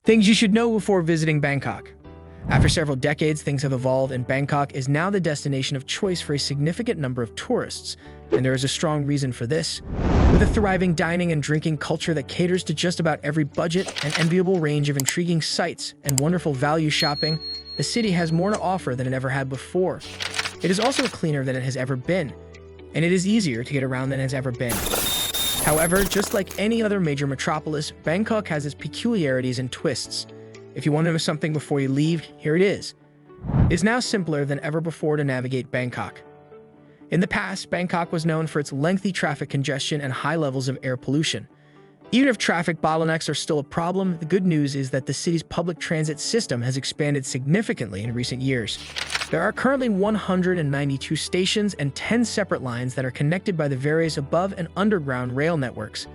Things you should know before visiting Bangkok. After several decades, things have evolved, and Bangkok is now the destination of choice for a significant number of tourists, and there is a strong reason for this. With a thriving dining and drinking culture that caters to just about every budget, an enviable range of intriguing sights, and wonderful value shopping, the city has more to offer than it ever had before. It is also cleaner than it has ever been, and it is easier to get around than it has ever been. However, just like any other major metropolis, Bangkok has its peculiarities and twists. If you want to know something before you leave, here it is. It's now simpler than ever before to navigate Bangkok. In the past, Bangkok was known for its lengthy traffic congestion and high levels of air pollution. Even if traffic bottlenecks are still a problem, the good news is that the city's public transit system has expanded significantly in recent years. There are currently 192 stations and 10 separate lines that are connected by the various above and underground rail networks.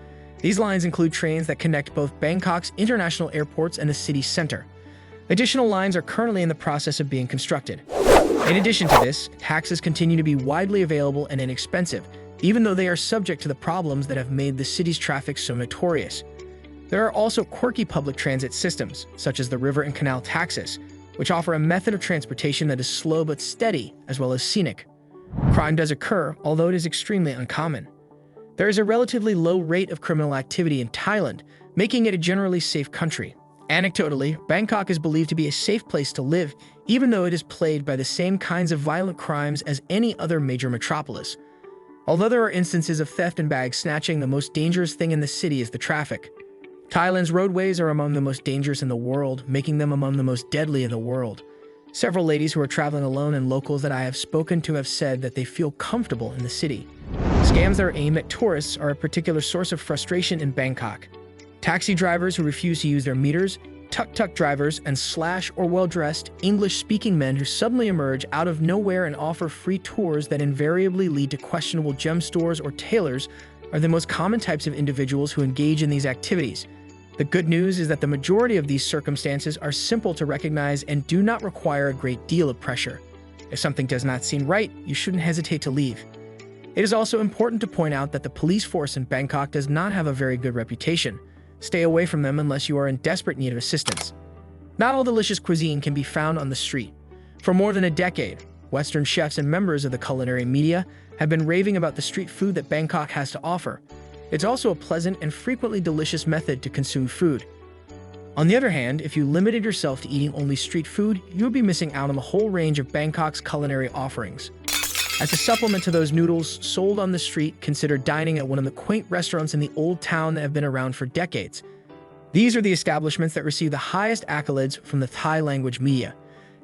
These lines include trains that connect both Bangkok's international airports and the city center. Additional lines are currently in the process of being constructed. In addition to this, taxis continue to be widely available and inexpensive, even though they are subject to the problems that have made the city's traffic so notorious. There are also quirky public transit systems, such as the river and canal taxis, which offer a method of transportation that is slow but steady, as well as scenic. Crime does occur, although it is extremely uncommon. There is a relatively low rate of criminal activity in Thailand, making it a generally safe country. Anecdotally, Bangkok is believed to be a safe place to live, even though it is plagued by the same kinds of violent crimes as any other major metropolis. Although there are instances of theft and bag snatching, the most dangerous thing in the city is the traffic. Thailand's roadways are among the most dangerous in the world, making them among the most deadly in the world. Several ladies who are traveling alone and locals that I have spoken to have said that they feel comfortable in the city. Scams that are aimed at tourists are a particular source of frustration in Bangkok. Taxi drivers who refuse to use their meters, tuk-tuk drivers, and slash or well-dressed, English-speaking men who suddenly emerge out of nowhere and offer free tours that invariably lead to questionable gem stores or tailors are the most common types of individuals who engage in these activities. The good news is that the majority of these circumstances are simple to recognize and do not require a great deal of pressure. If something does not seem right, you shouldn't hesitate to leave. It is also important to point out that the police force in Bangkok does not have a very good reputation. Stay away from them unless you are in desperate need of assistance. Not all delicious cuisine can be found on the street. For more than a decade, Western chefs and members of the culinary media have been raving about the street food that Bangkok has to offer. It's also a pleasant and frequently delicious method to consume food. On the other hand, if you limited yourself to eating only street food, you would be missing out on the whole range of Bangkok's culinary offerings. As a supplement to those noodles sold on the street, consider dining at one of the quaint restaurants in the old town that have been around for decades. These are the establishments that receive the highest accolades from the Thai language media.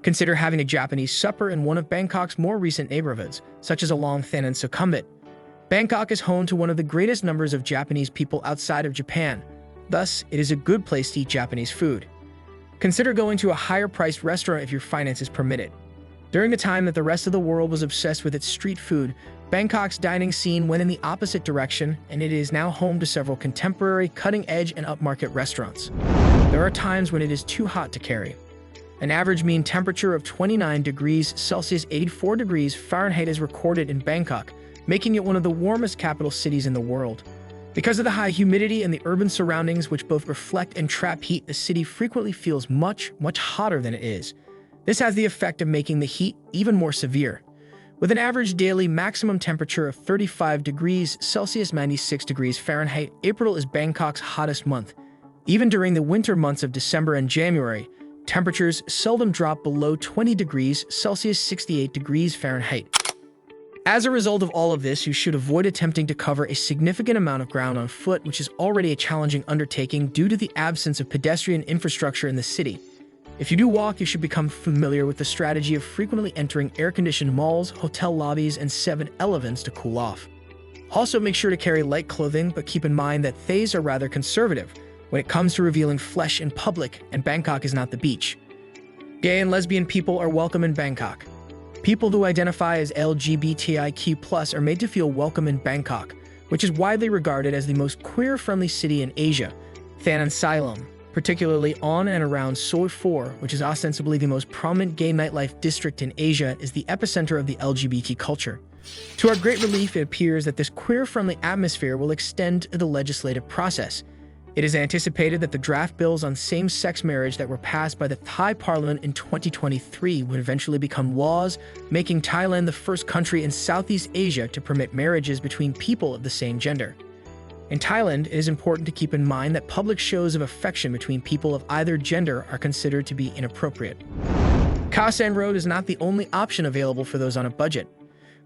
Consider having a Japanese supper in one of Bangkok's more recent neighborhoods, such as along Thanon Sukhumvit. Bangkok is home to one of the greatest numbers of Japanese people outside of Japan. Thus, it is a good place to eat Japanese food. Consider going to a higher-priced restaurant if your finances permit it. During the time that the rest of the world was obsessed with its street food, Bangkok's dining scene went in the opposite direction, and it is now home to several contemporary, cutting-edge, and upmarket restaurants. There are times when it is too hot to carry. An average mean temperature of 29 degrees Celsius, 84 degrees Fahrenheit is recorded in Bangkok, making it one of the warmest capital cities in the world. Because of the high humidity and the urban surroundings which both reflect and trap heat, the city frequently feels much hotter than it is. This has the effect of making the heat even more severe. With an average daily maximum temperature of 35 degrees Celsius, 96 degrees Fahrenheit, April is Bangkok's hottest month. Even during the winter months of December and January, temperatures seldom drop below 20 degrees Celsius, 68 degrees Fahrenheit. As a result of all of this, you should avoid attempting to cover a significant amount of ground on foot, which is already a challenging undertaking due to the absence of pedestrian infrastructure in the city. If you do walk, you should become familiar with the strategy of frequently entering air-conditioned malls, hotel lobbies, and 7-Elevens to cool off. Also, make sure to carry light clothing, but keep in mind that Thais are rather conservative when it comes to revealing flesh in public, and Bangkok is not the beach. Gay and lesbian people are welcome in Bangkok. People who identify as LGBTIQ+ are made to feel welcome in Bangkok, which is widely regarded as the most queer-friendly city in Asia. Thanon Sukhumvit, particularly on and around Soi 4, which is ostensibly the most prominent gay nightlife district in Asia, is the epicenter of the LGBT culture. To our great relief, it appears that this queer-friendly atmosphere will extend to the legislative process. It is anticipated that the draft bills on same-sex marriage that were passed by the Thai parliament in 2023 would eventually become laws, making Thailand the first country in Southeast Asia to permit marriages between people of the same gender. In Thailand, it is important to keep in mind that public shows of affection between people of either gender are considered to be inappropriate. Khao San Road is not the only option available for those on a budget.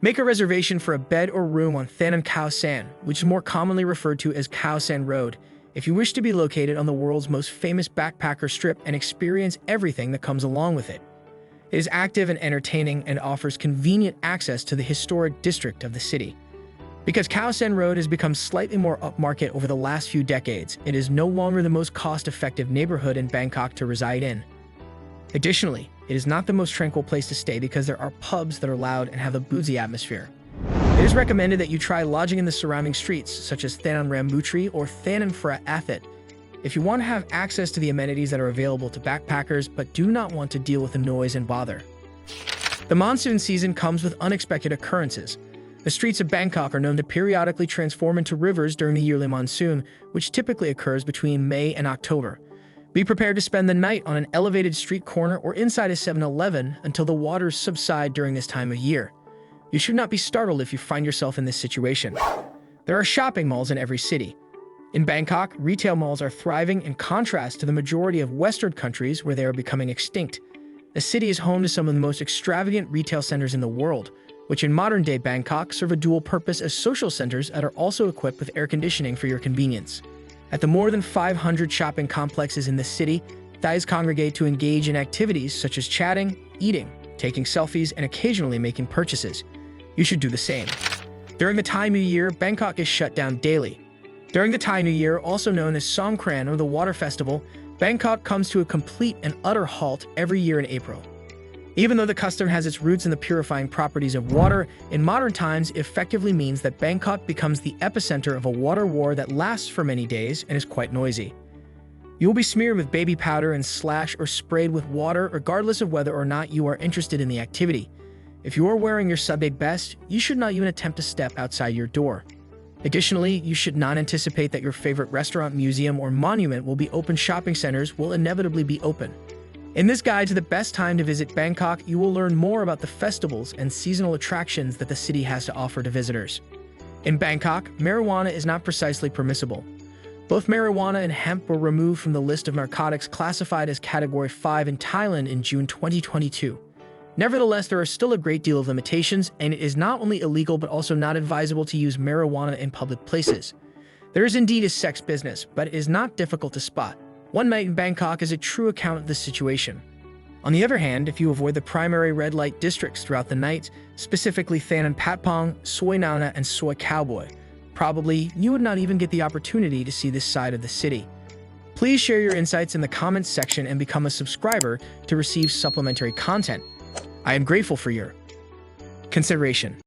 Make a reservation for a bed or room on Thanon Khao San, which is more commonly referred to as Khao San Road, if you wish to be located on the world's most famous backpacker strip and experience everything that comes along with it. It is active and entertaining and offers convenient access to the historic district of the city. Because Khao San Road has become slightly more upmarket over the last few decades, it is no longer the most cost-effective neighborhood in Bangkok to reside in. Additionally, it is not the most tranquil place to stay because there are pubs that are loud and have a boozy atmosphere. It is recommended that you try lodging in the surrounding streets, such as Thanon Rambutri or Thanon Phra Athet, if you want to have access to the amenities that are available to backpackers but do not want to deal with the noise and bother. The monsoon season comes with unexpected occurrences. The streets of Bangkok are known to periodically transform into rivers during the yearly monsoon, which typically occurs between May and October. Be prepared to spend the night on an elevated street corner or inside a 7-Eleven until the waters subside during this time of year. You should not be startled if you find yourself in this situation. There are shopping malls in every city. In Bangkok, retail malls are thriving in contrast to the majority of Western countries where they are becoming extinct. The city is home to some of the most extravagant retail centers in the world, which in modern-day Bangkok serve a dual purpose as social centers that are also equipped with air conditioning for your convenience. At the more than 500 shopping complexes in the city, Thais congregate to engage in activities such as chatting, eating, taking selfies, and occasionally making purchases. You should do the same. During the Thai New Year, Bangkok is shut down daily. During the Thai New Year, also known as Songkran or the Water Festival, Bangkok comes to a complete and utter halt every year in April. Even though the custom has its roots in the purifying properties of water, in modern times it effectively means that Bangkok becomes the epicenter of a water war that lasts for many days and is quite noisy. You will be smeared with baby powder and slashed or sprayed with water regardless of whether or not you are interested in the activity. If you are wearing your Sunday best, you should not even attempt to step outside your door. Additionally, you should not anticipate that your favorite restaurant, museum, or monument will be open. Shopping centers will inevitably be open. In this guide to the best time to visit Bangkok, you will learn more about the festivals and seasonal attractions that the city has to offer to visitors. In Bangkok, marijuana is not precisely permissible. Both marijuana and hemp were removed from the list of narcotics classified as Category 5 in Thailand in June 2022. Nevertheless, there are still a great deal of limitations, and it is not only illegal but also not advisable to use marijuana in public places. There is indeed a sex business, but it is not difficult to spot. One night in Bangkok is a true account of this situation. On the other hand, if you avoid the primary red light districts throughout the night, specifically Thanon Patpong, Soi Nana, and Soi Cowboy, probably you would not even get the opportunity to see this side of the city. Please share your insights in the comments section and become a subscriber to receive supplementary content. I am grateful for your consideration.